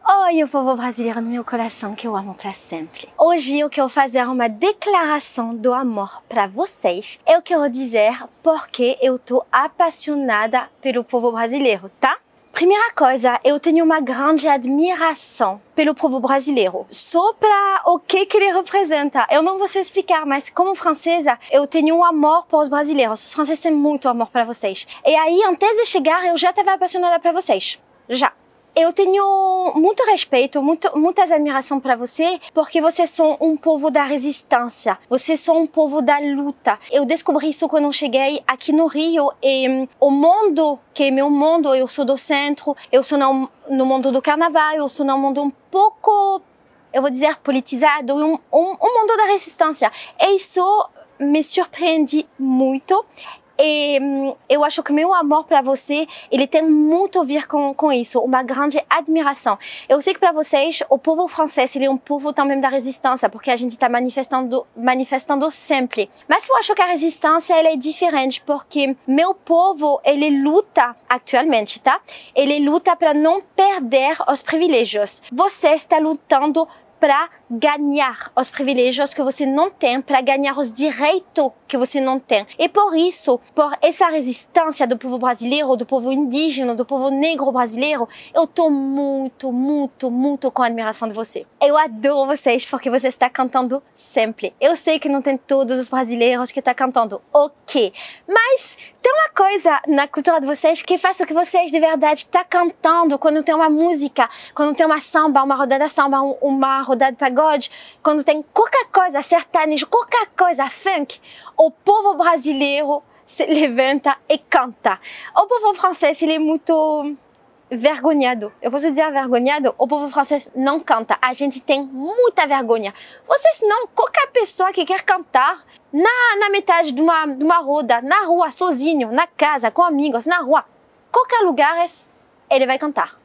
Oi, o povo brasileiro no meu coração que eu amo pra sempre. Hoje eu quero fazer uma declaração do amor pra vocês. Eu quero dizer porque eu tô apaixonada pelo povo brasileiro, tá? Primeira coisa, eu tenho uma grande admiração pelo povo brasileiro. Só para o que ele representa. Eu não vou se explicar, mas como francesa, eu tenho um amor por os brasileiros. Os franceses têm muito amor para vocês. E aí, antes de chegar, eu já estava apaixonada por vocês. Já. Eu tenho muito respeito, muita admiração para você, porque vocês são um povo da resistência, vocês são um povo da luta. Eu descobri isso quando eu cheguei aqui no Rio e o mundo, que é meu mundo, eu sou do centro, eu sou no mundo do carnaval, eu sou num mundo um pouco, eu vou dizer, politizado, um mundo da resistência. E isso me surpreende muito. E eu acho que meu amor para você, ele tem muito a ver com isso, uma grande admiração. Eu sei que para vocês, o povo francês, ele é um povo também da resistência, porque a gente está manifestando sempre. Mas eu acho que a resistência, ela é diferente, porque meu povo, ele luta atualmente, tá? Ele luta para não perder os privilégios. Você está lutando para ganhar os privilégios que você não tem, para ganhar os direitos que você não tem. E por isso, por essa resistência do povo brasileiro, do povo indígena, do povo negro brasileiro, eu tô muito com admiração de você. Eu adoro vocês porque você está cantando sempre. Eu sei que não tem todos os brasileiros que estão cantando, ok. Mas tem uma coisa na cultura de vocês que faz com que vocês de verdade estão cantando quando tem uma música, quando tem uma samba, uma rodada samba, uma rodada de pagode, quando tem qualquer coisa sertanejo, qualquer coisa funk, o povo brasileiro se levanta e canta. O povo francês, ele é muito vergonhado. Eu posso dizer vergonhado? O povo francês não canta. A gente tem muita vergonha. Vocês não, qualquer pessoa que quer cantar na metade de uma roda, na rua, sozinho, na casa, com amigos, na rua, qualquer lugar, ele vai cantar.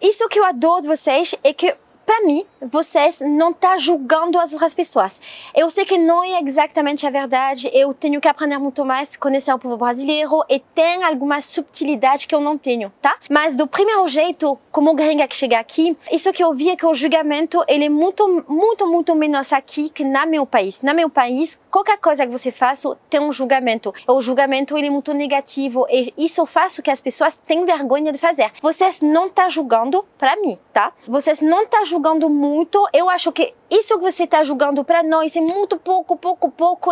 Isso que eu adoro de vocês é que, para mim, vocês não estão julgando as outras pessoas. Eu sei que não é exatamente a verdade, eu tenho que aprender muito mais, conhecer o povo brasileiro e tem alguma subtilidade que eu não tenho, tá? Mas do primeiro jeito, como gringa que chega aqui, isso que eu vi é que o julgamento, ele é muito menos aqui que no meu país. No meu país, qualquer coisa que você faça tem um julgamento. O julgamento, ele é muito negativo e isso faz com que as pessoas tenham vergonha de fazer. Vocês não estão julgando para mim, tá? Vocês não estão julgando muito. Eu acho que isso que você está julgando para nós é muito pouco,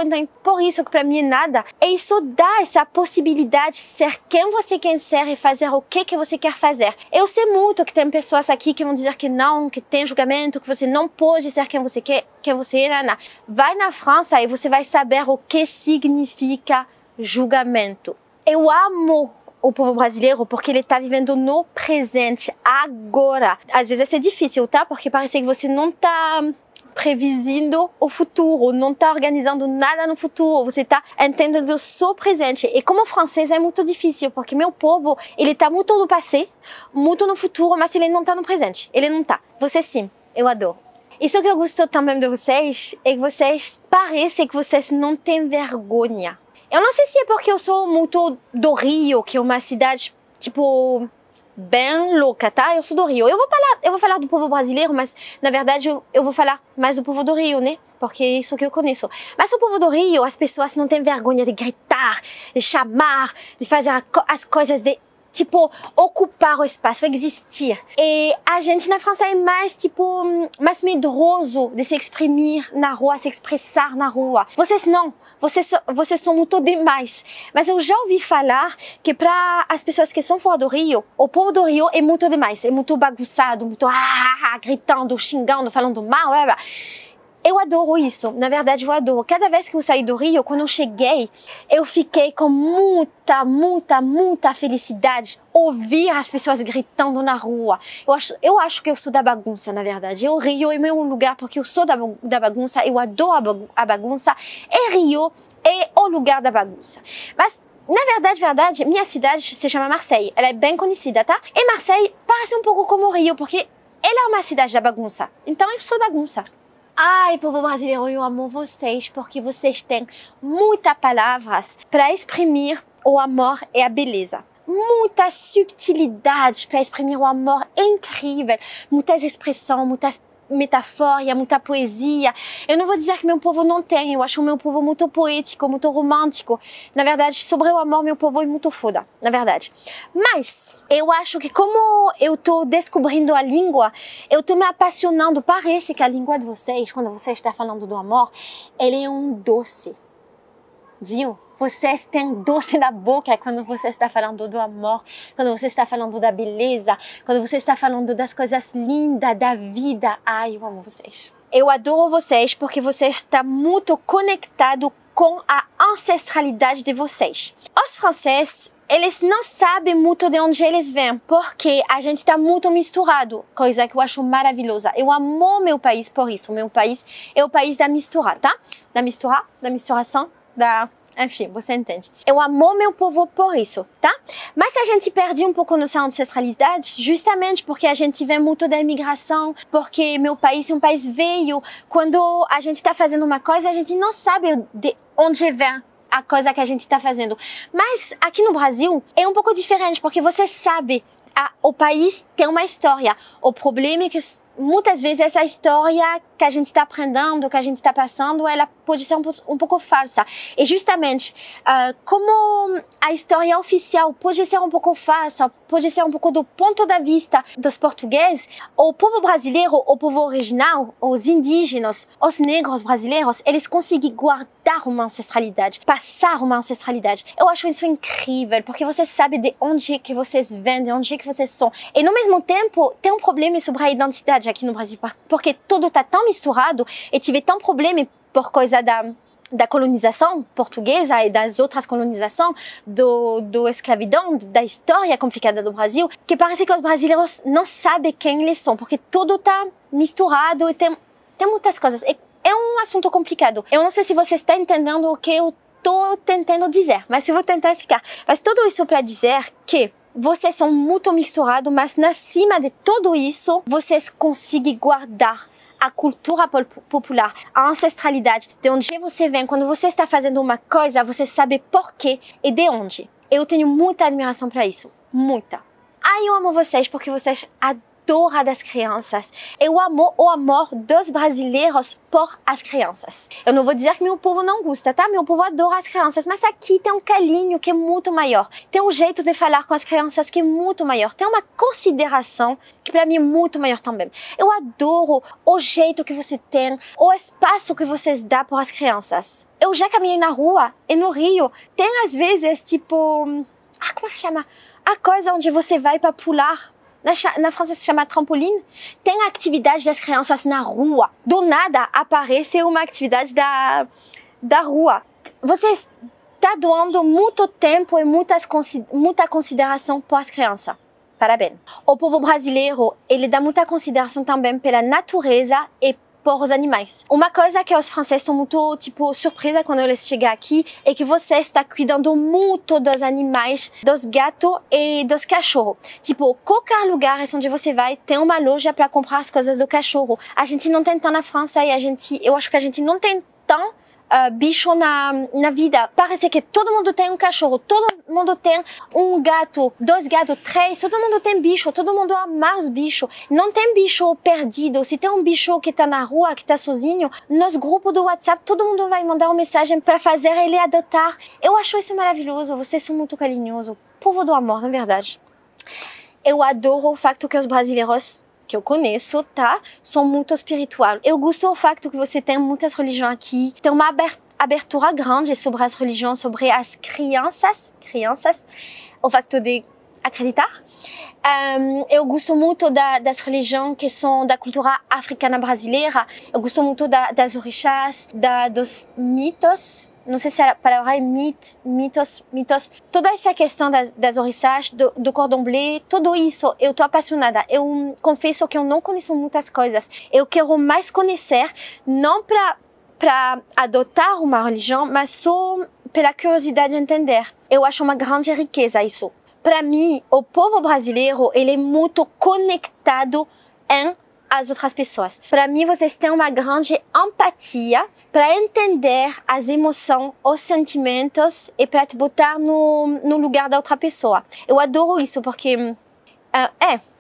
então por isso que para mim é nada. E isso dá essa possibilidade de ser quem você quer ser e fazer o que você quer fazer. Eu sei muito que tem pessoas aqui que vão dizer que não, que tem julgamento, que você não pode ser quem você quer, quem você é, não. Vai na França e você vai saber o que significa julgamento. Eu amo o povo brasileiro porque ele está vivendo no presente, agora. Às vezes é difícil, tá? Porque parece que você não está previsando o futuro, não está organizando nada no futuro, você está entendendo só o presente. E como francês é muito difícil, porque meu povo, ele está muito no passado, muito no futuro, mas ele não está no presente, ele não está. Você sim, eu adoro. Isso que eu gosto também de vocês é que vocês parecem que vocês não têm vergonha. Eu não sei se é porque eu sou muito do Rio, que é uma cidade, tipo, bem louca, tá? Eu sou do Rio. Eu vou falar do povo brasileiro, mas, na verdade, eu vou falar mais do povo do Rio, né? Porque é isso que eu conheço. Mas o povo do Rio, as pessoas não têm vergonha de gritar, de chamar, de fazer as coisas de... tipo, ocupar o espaço, existir. E a gente na França é mais, tipo, mais medroso de se exprimir na rua, se expressar na rua. Vocês não. Vocês são muito demais. Mas eu já ouvi falar que para as pessoas que são fora do Rio, o povo do Rio é muito demais. É muito bagunçado, muito gritando, xingando, falando mal, blá, blá. Eu adoro isso, na verdade eu adoro. Cada vez que eu saí do Rio, quando eu cheguei, eu fiquei com muita felicidade ouvir as pessoas gritando na rua. Eu acho que eu sou da bagunça, na verdade. O Rio é meu lugar porque eu sou da bagunça, eu adoro a bagunça. E Rio é o lugar da bagunça. Mas na verdade, minha cidade se chama Marseille. Ela é bem conhecida, tá? E Marseille parece um pouco como o Rio, porque ela é uma cidade da bagunça. Então eu sou bagunça. Ai, povo brasileiro, eu amo vocês porque vocês têm muitas palavras para exprimir o amor e a beleza. muita subtilidade para exprimir o amor incrível, muitas expressões, muitas metáforas, muita poesia. Eu não vou dizer que meu povo não tem, eu acho o meu povo muito poético, muito romântico. Na verdade, sobre o amor, meu povo é muito foda, na verdade. Mas eu acho que como eu tô descobrindo a língua, eu tô me apaixonando. Parece que a língua de vocês, quando você está falando do amor, ele é um doce. Viu? Vocês têm doce na boca quando você está falando do amor, quando você está falando da beleza, quando você está falando das coisas lindas da vida. Ai, eu amo vocês. Eu adoro vocês porque você está muito conectado com a ancestralidade de vocês. Os franceses, eles não sabem muito de onde eles vêm, porque a gente está muito misturado, coisa que eu acho maravilhosa. Eu amo meu país por isso. Meu país é o país da mistura, tá? Da mistura, da misturação, da... Enfim, você entende. Eu amo meu povo por isso, tá? Mas a gente perde um pouco nossa ancestralidade justamente porque a gente vem muito da imigração, porque meu país é um país velho. Quando a gente está fazendo uma coisa, a gente não sabe de onde vem a coisa que a gente está fazendo. Mas aqui no Brasil é um pouco diferente, porque você sabe, o país tem uma história. O problema é que muitas vezes essa história que a gente está aprendendo, que a gente está passando, ela pode ser um pouco falsa. E justamente, como a história oficial pode ser um pouco falsa, pode ser um pouco do ponto de vista dos portugueses, o povo brasileiro, o povo original, os indígenas, os negros brasileiros, eles conseguem guardar uma ancestralidade, passar uma ancestralidade. Eu acho isso incrível, porque você sabe de onde que vocês vêm, de onde que vocês são. E no mesmo tempo, tem um problema sobre a identidade aqui no Brasil, porque tudo está tão misturado e tive tão problema por causa da colonização portuguesa e das outras colonizações, do escravidão, da história complicada do Brasil, que parece que os brasileiros não sabem quem eles são, porque tudo está misturado e tem muitas coisas. É um assunto complicado. Eu não sei se você está entendendo o que eu estou tentando dizer, mas eu vou tentar explicar. Mas tudo isso para dizer que vocês são muito misturados, mas acima de tudo isso, vocês conseguem guardar a cultura popular, a ancestralidade, de onde você vem. Quando você está fazendo uma coisa, você sabe por quê e de onde. Eu tenho muita admiração para isso, muita. Ai, eu amo vocês porque vocês adoram das crianças. Eu amo o amor dos brasileiros por as crianças. Eu não vou dizer que meu povo não gosta, tá? Meu povo adora as crianças, mas aqui tem um carinho que é muito maior. Tem um jeito de falar com as crianças que é muito maior. Tem uma consideração que para mim é muito maior também. Eu adoro o jeito que você tem, o espaço que vocês dão para as crianças. Eu já caminhei na rua e no Rio tem às vezes tipo... como se chama? A coisa onde você vai para pular. Na França se chama trampolim. Tem a atividade das crianças na rua. Do nada aparece uma atividade da rua. Você está doando muito tempo e muita consideração para as crianças. Parabéns. O povo brasileiro, ele dá muita consideração também pela natureza e por os animais. Uma coisa que os franceses estão muito, surpresa quando eles chegam aqui é que você está cuidando muito dos animais, dos gatos e dos cachorros. Qualquer lugar onde você vai, tem uma loja para comprar as coisas do cachorro. A gente não tem tão na França e eu acho que a gente não tem tão bicho na vida. Parece que todo mundo tem um cachorro, todo mundo tem um gato, 2 gatos, 3, todo mundo tem bicho, todo mundo ama os bichos. Não tem bicho perdido. Se tem um bicho que está na rua, que está sozinho, nos grupos do WhatsApp, todo mundo vai mandar uma mensagem para fazer ele adotar. Eu acho isso maravilhoso. Vocês são muito carinhosos. Povo do amor, na verdade. Eu adoro o fato que os brasileiros que eu conheço, tá? São muito espiritual. Eu gosto do fato que você tem muitas religiões aqui. Tem uma abertura grande sobre as religiões, sobre as crianças. O fato de acreditar. Eu gosto muito das religiões que são da cultura africana brasileira. Eu gosto muito das orixás, dos mitos. Não sei se a palavra é mitos. Toda essa questão das orixás, do candomblé, tudo isso, eu estou apaixonada. Eu confesso que eu não conheço muitas coisas. Eu quero mais conhecer, não para adotar uma religião, mas só pela curiosidade de entender. Eu acho uma grande riqueza isso. Para mim, o povo brasileiro, ele é muito conectado em as outras pessoas. Para mim, vocês têm uma grande empatia para entender as emoções, os sentimentos e para te botar no lugar da outra pessoa. Eu adoro isso porque,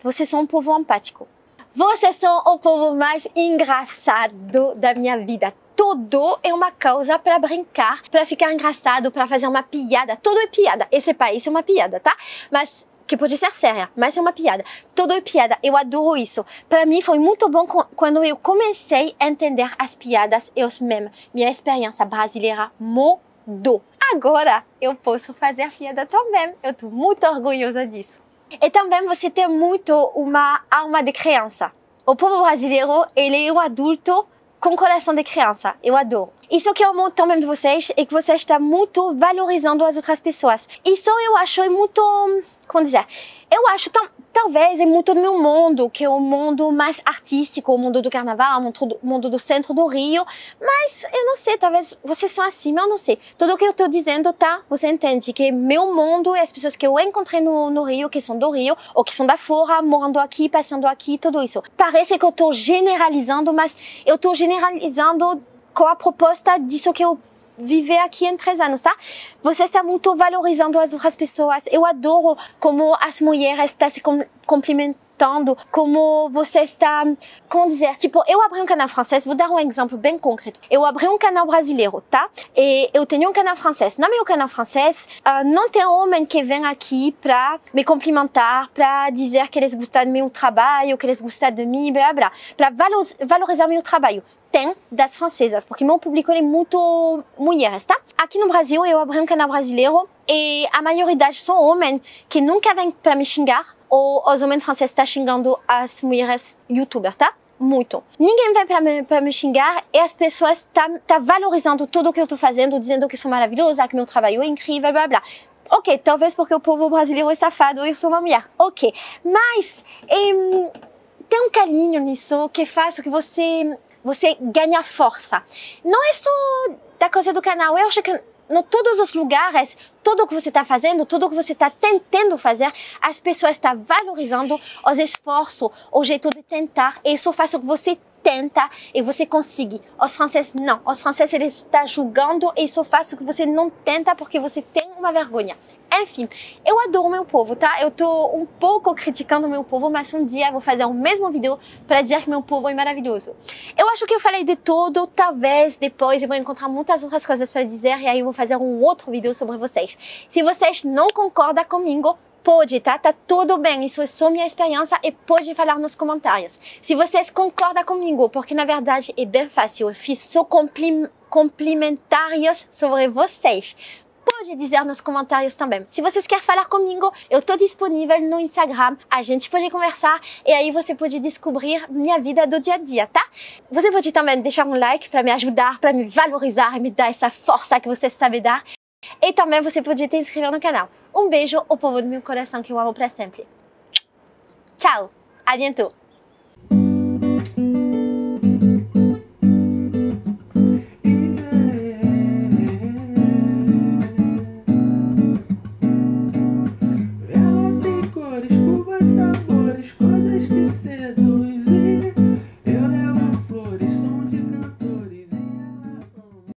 vocês são um povo empático. Vocês são o povo mais engraçado da minha vida. Tudo é uma causa para brincar, para ficar engraçado, para fazer uma piada. Tudo é piada. Esse país é uma piada, tá? Mas que pode ser séria, mas é uma piada. Tudo é piada. Eu adoro isso. Para mim foi muito bom quando eu comecei a entender as piadas e os memes. Minha experiência brasileira mudou. Agora eu posso fazer piada também. Eu estou muito orgulhosa disso. E também você tem muito uma alma de criança. O povo brasileiro, ele é um adulto com coração de criança. Eu adoro. Isso que eu amo também de vocês é que você está muito valorizando as outras pessoas. Isso eu acho muito, como dizer, eu acho talvez é muito do meu mundo, que é o mundo mais artístico, o mundo do carnaval, o mundo do centro do Rio, mas eu não sei, talvez vocês são assim, mas eu não sei. Tudo o que eu estou dizendo, tá? Você entende que meu mundo é as pessoas que eu encontrei no Rio, que são do Rio, ou que são da fora, morando aqui, passeando aqui, tudo isso. Parece que eu estou generalizando, mas eu estou generalizando com a proposta disso que eu viver aqui em 3 anos, tá? Você está muito valorizando as outras pessoas. Eu adoro como as mulheres estão se complementando, como você está, como dizer, tipo, eu abri um canal francês, vou dar um exemplo bem concreto. Eu abri um canal brasileiro, tá? E eu tenho um canal francês. No meu canal francês, não tem homem que vem aqui para me cumprimentar, para dizer que eles gostam do meu trabalho, que eles gostam de mim, blá blá, para valorizar meu trabalho. Tem das francesas, porque meu público é muito mulheres, tá? Aqui no Brasil, eu abri um canal brasileiro e a maioridade são homens que nunca vêm para me xingar, ou os homens franceses estão xingando as mulheres youtubers, tá? Muito. Ninguém vem para me xingar e as pessoas estão valorizando tudo o que eu estou fazendo, dizendo que sou maravilhosa, que meu trabalho é incrível, blá blá. Ok, talvez porque o povo brasileiro é safado e eu sou uma mulher. Ok, mas tem um carinho nisso que faz com que você ganha força. Não é só da coisa do canal. Eu acho que em todos os lugares, tudo o que você está fazendo, tudo o que você está tentando fazer, as pessoas estão valorizando os esforços, o jeito de tentar. E isso faz com que você tenta e você consiga. Os franceses não. Os franceses eles estão julgando e isso faz com que você não tenta porque você tem uma vergonha. Enfim, eu adoro meu povo, tá? Eu tô um pouco criticando meu povo, mas um dia eu vou fazer o mesmo vídeo para dizer que meu povo é maravilhoso. Eu acho que eu falei de tudo, talvez depois eu vou encontrar muitas outras coisas para dizer e aí eu vou fazer um outro vídeo sobre vocês. Se vocês não concordam comigo, pode, tá? Tá tudo bem, isso é só minha experiência e pode falar nos comentários. Se vocês concordam comigo, porque na verdade é bem fácil, eu fiz só complementários sobre vocês. Pode dizer nos comentários também. Se vocês querem falar comigo, eu estou disponível no Instagram. A gente pode conversar e aí você pode descobrir minha vida do dia a dia, tá? Você pode também deixar um like para me ajudar, para me valorizar e me dar essa força que você sabe dar. E também você pode te inscrever no canal. Um beijo, o povo do meu coração que eu amo para sempre. Tchau, à bientôt. Ela tem cores, curvas,